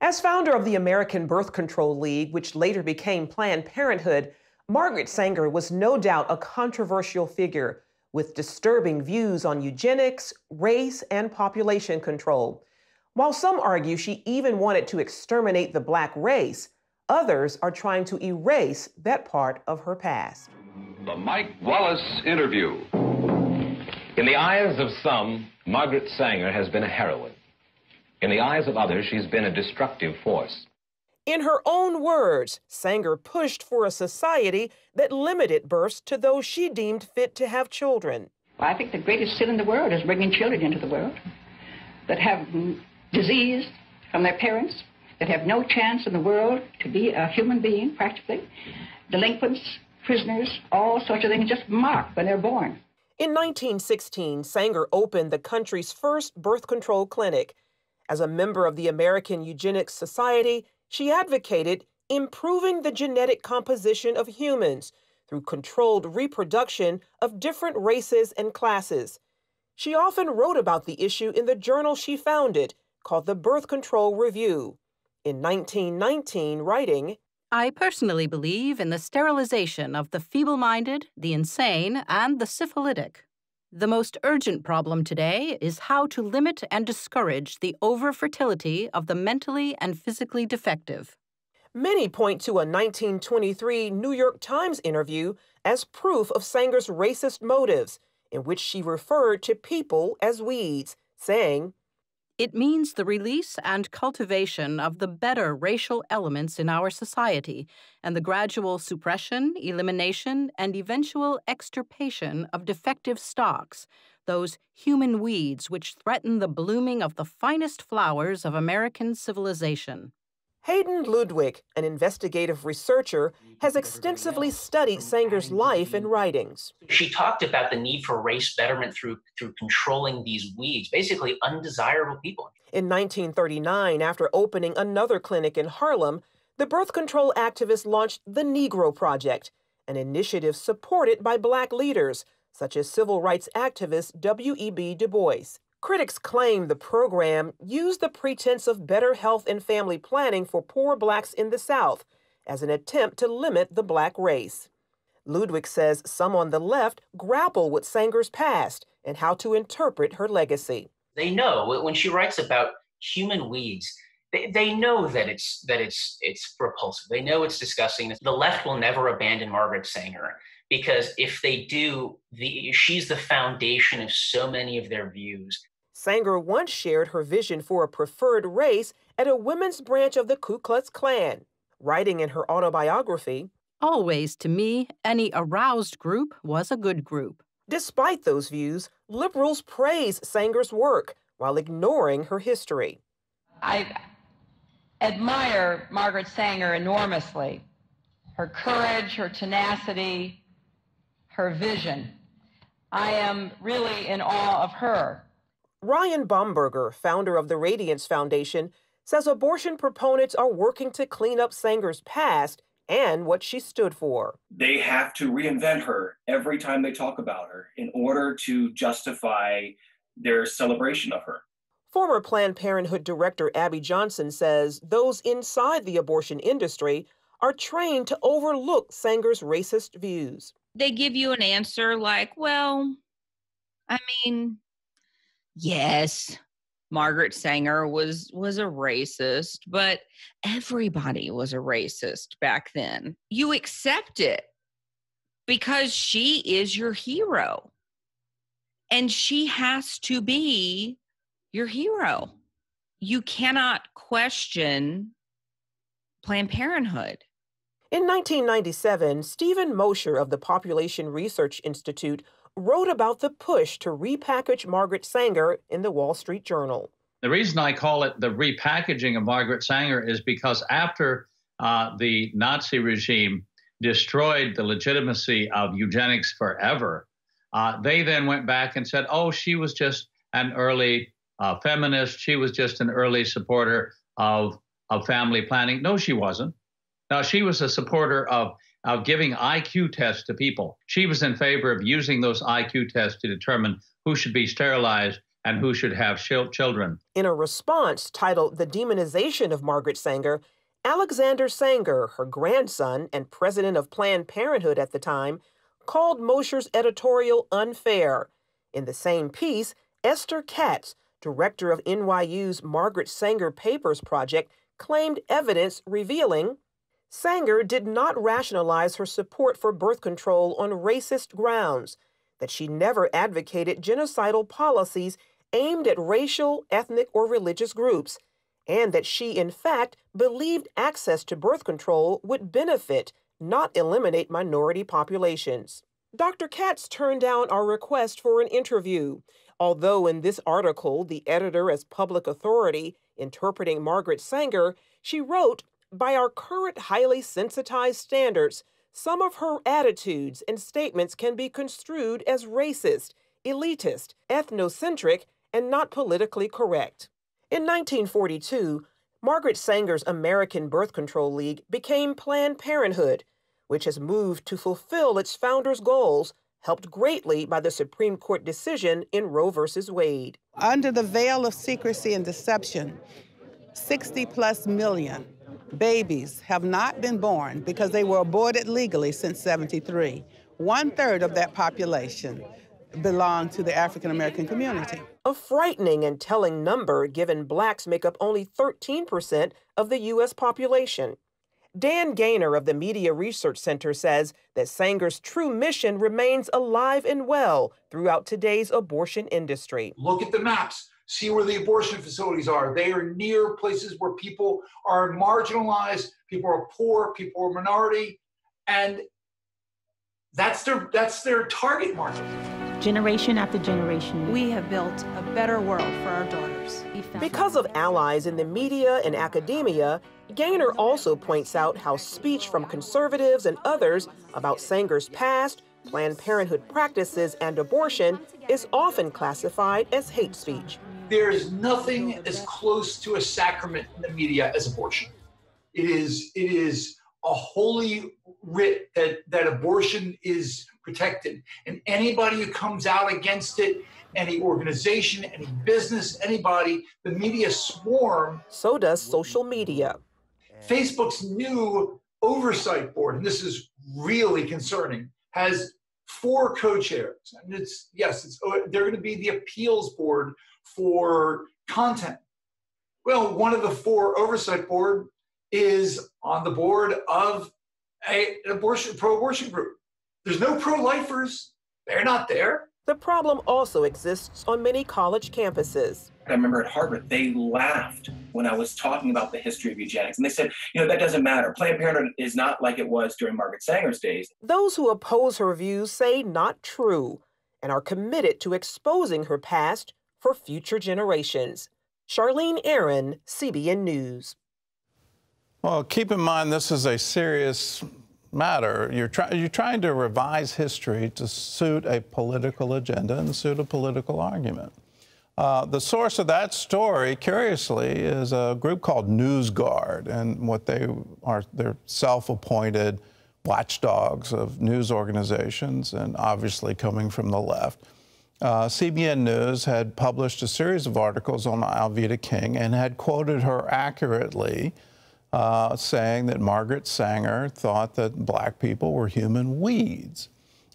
As founder of the American Birth Control League, which later became Planned Parenthood, Margaret Sanger was no doubt a controversial figure with disturbing views on eugenics, race, and population control. While some argue she even wanted to exterminate the Black race, others are trying to erase that part of her past. The Mike Wallace Interview. In the eyes of some, Margaret Sanger has been a heroine. In the eyes of others, she's been a destructive force. In her own words, Sanger pushed for a society that limited births to those she deemed fit to have children. Well, I think the greatest sin in the world is bringing children into the world that have disease from their parents, that have no chance in the world to be a human being, practically. Delinquents, prisoners, all sorts of things just marked when they're born. In 1916, Sanger opened the country's first birth control clinic. As a member of the American Eugenics Society, she advocated improving the genetic composition of humans through controlled reproduction of different races and classes. She often wrote about the issue in the journal she founded, called the Birth Control Review. In 1919, writing, I personally believe in the sterilization of the feeble-minded, the insane, and the syphilitic. The most urgent problem today is how to limit and discourage the over-fertility of the mentally and physically defective. Many point to a 1923 New York Times interview as proof of Sanger's racist motives, in which she referred to people as weeds, saying, It means the release and cultivation of the better racial elements in our society and the gradual suppression, elimination, and eventual extirpation of defective stocks, those human weeds which threaten the blooming of the finest flowers of American civilization. Hayden Ludwig, an investigative researcher, has extensively studied Sanger's life and writings. She talked about the need for race betterment through controlling these weeds, basically undesirable people. In 1939, after opening another clinic in Harlem, the birth control activist launched the Negro Project, an initiative supported by Black leaders, such as civil rights activist W.E.B. Du Bois. Critics claim the program used the pretense of better health and family planning for poor Blacks in the South as an attempt to limit the Black race. Ludwig says some on the left grapple with Sanger's past and how to interpret her legacy. They know when she writes about human weeds, they know that it's repulsive. They know it's disgusting. The left will never abandon Margaret Sanger, because if they do, she's the foundation of so many of their views. Sanger once shared her vision for a preferred race at a women's branch of the Ku Klux Klan, writing in her autobiography, Always, to me, any aroused group was a good group. Despite those views, liberals praise Sanger's work while ignoring her history. I admire Margaret Sanger enormously. Her courage, her tenacity, her vision. I am really in awe of her. Ryan Baumberger, founder of the Radiance Foundation, says abortion proponents are working to clean up Sanger's past and what she stood for. They have to reinvent her every time they talk about her in order to justify their celebration of her. Former Planned Parenthood director Abby Johnson says those inside the abortion industry are trained to overlook Sanger's racist views. They give you an answer like, well, I mean, yes, Margaret Sanger was a racist, but everybody was a racist back then. You accept it because she is your hero. And she has to be your hero. You cannot question Planned Parenthood. In 1997, Stephen Mosher of the Population Research Institute wrote about the push to repackage Margaret Sanger in the Wall Street Journal. The reason I call it the repackaging of Margaret Sanger is because after the Nazi regime destroyed the legitimacy of eugenics forever, they then went back and said, oh, she was just an early feminist. She was just an early supporter of family planning. No, she wasn't. Now, she was a supporter of giving IQ tests to people. She was in favor of using those IQ tests to determine who should be sterilized and who should have children. In a response titled The Demonization of Margaret Sanger, Alexander Sanger, her grandson and president of Planned Parenthood at the time, called Mosher's editorial unfair. In the same piece, Esther Katz, director of NYU's Margaret Sanger Papers Project, claimed evidence revealing Sanger did not rationalize her support for birth control on racist grounds, that she never advocated genocidal policies aimed at racial, ethnic, or religious groups, and that she, in fact, believed access to birth control would benefit, not eliminate minority populations. Dr. Katz turned down our request for an interview, although in this article, the editor as public authority interpreting Margaret Sanger, she wrote, by our current highly sensitized standards, some of her attitudes and statements can be construed as racist, elitist, ethnocentric, and not politically correct. In 1942, Margaret Sanger's American Birth Control League became Planned Parenthood, which has moved to fulfill its founders' goals, helped greatly by the Supreme Court decision in Roe v. Wade. Under the veil of secrecy and deception, 60+ million babies have not been born because they were aborted legally since '73. 1/3 of that population belong to the African American community. A frightening and telling number given blacks make up only 13% of the U.S. population. Dan Gaynor of the Media Research Center says that Sanger's true mission remains alive and well throughout today's abortion industry. Look at the maps. See where the abortion facilities are. They are near places where people are marginalized, people are poor, people are minority, and that's their target market. Generation after generation, we have built a better world for our daughters. Because of allies in the media and academia, Gaynor also points out how speech from conservatives and others about Sanger's past, Planned Parenthood practices, and abortion is often classified as hate speech. There is nothing as close to a sacrament in the media as abortion. It is a holy writ that abortion is protected. And anybody who comes out against it, any organization, any business, anybody, the media swarm. So does social media. Facebook's new oversight board, and this is really concerning, has 4 co-chairs. And they're going to be the appeals board for content. Well, one of the 4 oversight board is on the board of an pro-abortion group. There's no pro-lifers. They're not there. The problem also exists on many college campuses. I remember at Harvard, they laughed when I was talking about the history of eugenics. And they said, that doesn't matter. Planned Parenthood is not like it was during Margaret Sanger's days. Those who oppose her views say not true and are committed to exposing her past for future generations. Charlene Aaron, CBN News. Well, keep in mind this is a serious matter. You're trying to revise history to suit a political agenda and suit a political argument. The source of that story, curiously, is a group called NewsGuard, and what they're self-appointed watchdogs of news organizations, and obviously coming from the left. CBN News had published a series of articles on Alveda King and had quoted her accurately, saying that Margaret Sanger thought that black people were human weeds.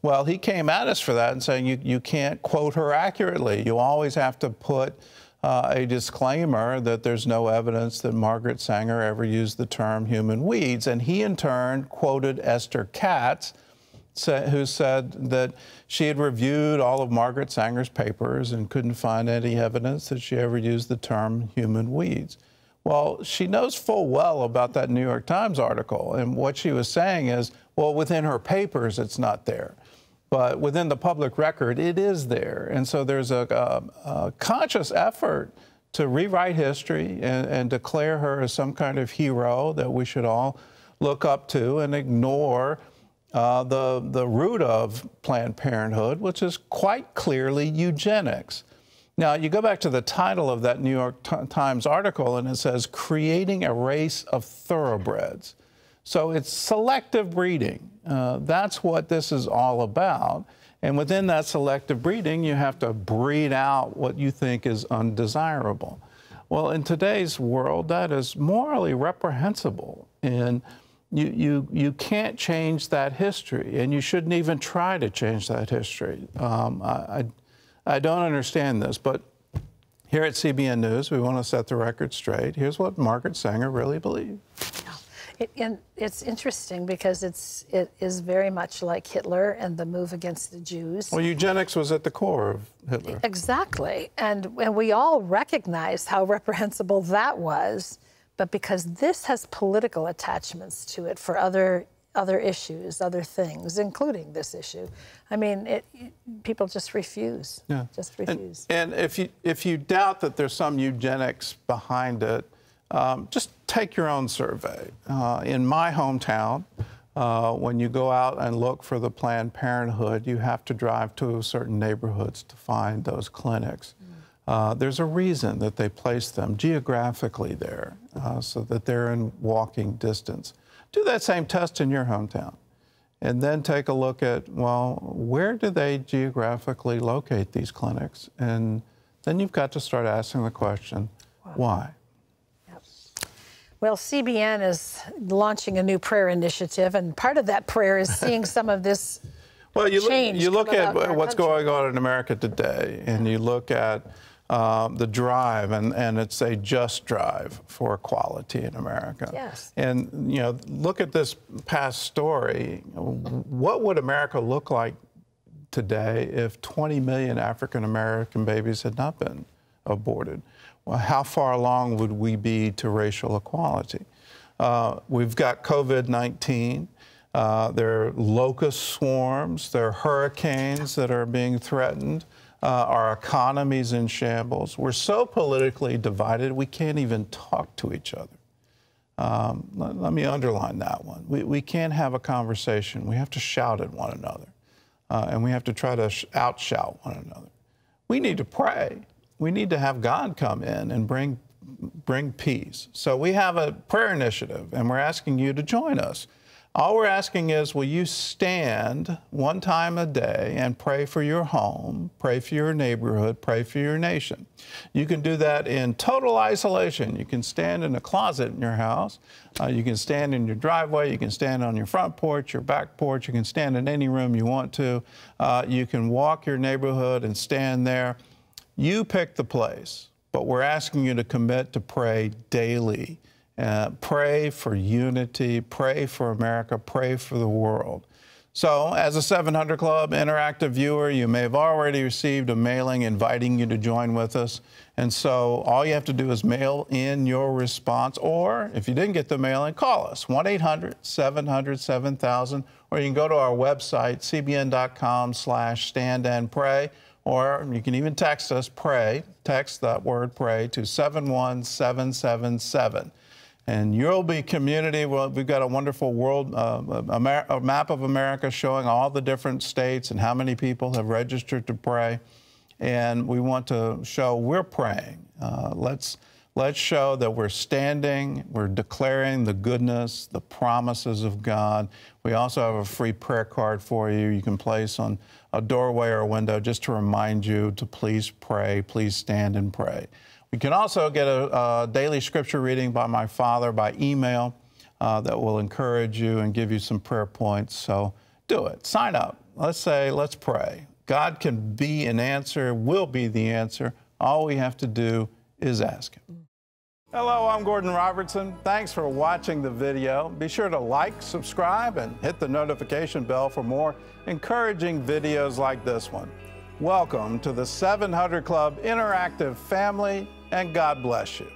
Well, he came at us for that and saying you can't quote her accurately. You always have to put a disclaimer that there's no evidence that Margaret Sanger ever used the term human weeds. And he, in turn, quoted Esther Katz, who said that she had reviewed all of Margaret Sanger's papers and couldn't find any evidence that she ever used the term human weeds. Well, she knows full well about that New York Times article, and what she was saying is, well, within her papers, it's not there. But within the public record, it is there. And so there's a conscious effort to rewrite history and declare her as some kind of hero that we should all look up to and ignore the root of Planned Parenthood, which is quite clearly eugenics. Now, you go back to the title of that New York Times article, and it says, "Creating a Race of Thoroughbreds." So it's selective breeding. That's what this is all about. And within that selective breeding, you have to breed out what you think is undesirable. Well, in today's world, that is morally reprehensible. And you can't change that history, and you shouldn't even try to change that history. I don't understand this, but here at CBN News, we want to set the record straight. Here's what Margaret Sanger really believed. It's interesting because it is very much like Hitler and the move against the Jews. Well, eugenics was at the core of Hitler. Exactly. And we all recognize how reprehensible that was, but because this has political attachments to it for other issues, other things, including this issue. I mean, people just refuse. Yeah. Just refuse. And if you doubt that there's some eugenics behind it, just take your own survey. In my hometown, when you go out and look for the Planned Parenthood, you have to drive to certain neighborhoods to find those clinics. There's a reason that they place them geographically there, so that they're in walking distance. Do that same test in your hometown, and then take a look at, well, where do they geographically locate these clinics? And then you've got to start asking the question, why? Well, CBN is launching a new prayer initiative, and part of that prayer is seeing some of this change. You look at what's going on in America today, and you look at the drive, and it's a just drive for equality in America. Yes. And, you know, look at this past story. What would America look like today if 20 million African-American babies had not been aborted? Well, how far along would we be to racial equality? We've got COVID-19. There are locust swarms. There are hurricanes that are being threatened. Our economy's in shambles. We're so politically divided, we can't even talk to each other. Let me underline that one. We can't have a conversation. We have to shout at one another. And we have to try to outshout one another. We need to pray. We need to have God come in and bring peace. So we have a prayer initiative, and we're asking you to join us. All we're asking is, will you stand one time a day and pray for your home, pray for your neighborhood, pray for your nation? You can do that in total isolation. You can stand in a closet in your house. You can stand in your driveway. You can stand on your front porch, your back porch. You can stand in any room you want to. You can walk your neighborhood and stand there. You pick the place, but we're asking you to commit to pray daily. Pray for unity, pray for America, pray for the world. So, as a 700 Club interactive viewer, you may have already received a mailing inviting you to join with us. And so, all you have to do is mail in your response, or if you didn't get the mailing, call us, 1-800-700-7000, or you can go to our website, cbn.com/standandpray. Or you can even text us, pray, text that word pray to 71777. And you'll be community. Well, we've got a wonderful world, a map of America showing all the different states and how many people have registered to pray. And we want to show we're praying. Let's show that we're standing, we're declaring the goodness, the promises of God. We also have a free prayer card for you. You can place on a doorway or a window just to remind you to please pray, please stand and pray. We can also get a daily scripture reading by my father by email that will encourage you and give you some prayer points. So do it. Sign up. Let's pray. God can be an answer, will be the answer. All we have to do is ask Him. Hello, I'm Gordon Robertson. Thanks for watching the video. Be sure to like, subscribe, and hit the notification bell for more encouraging videos like this one. Welcome to the 700 Club interactive family, and God bless you.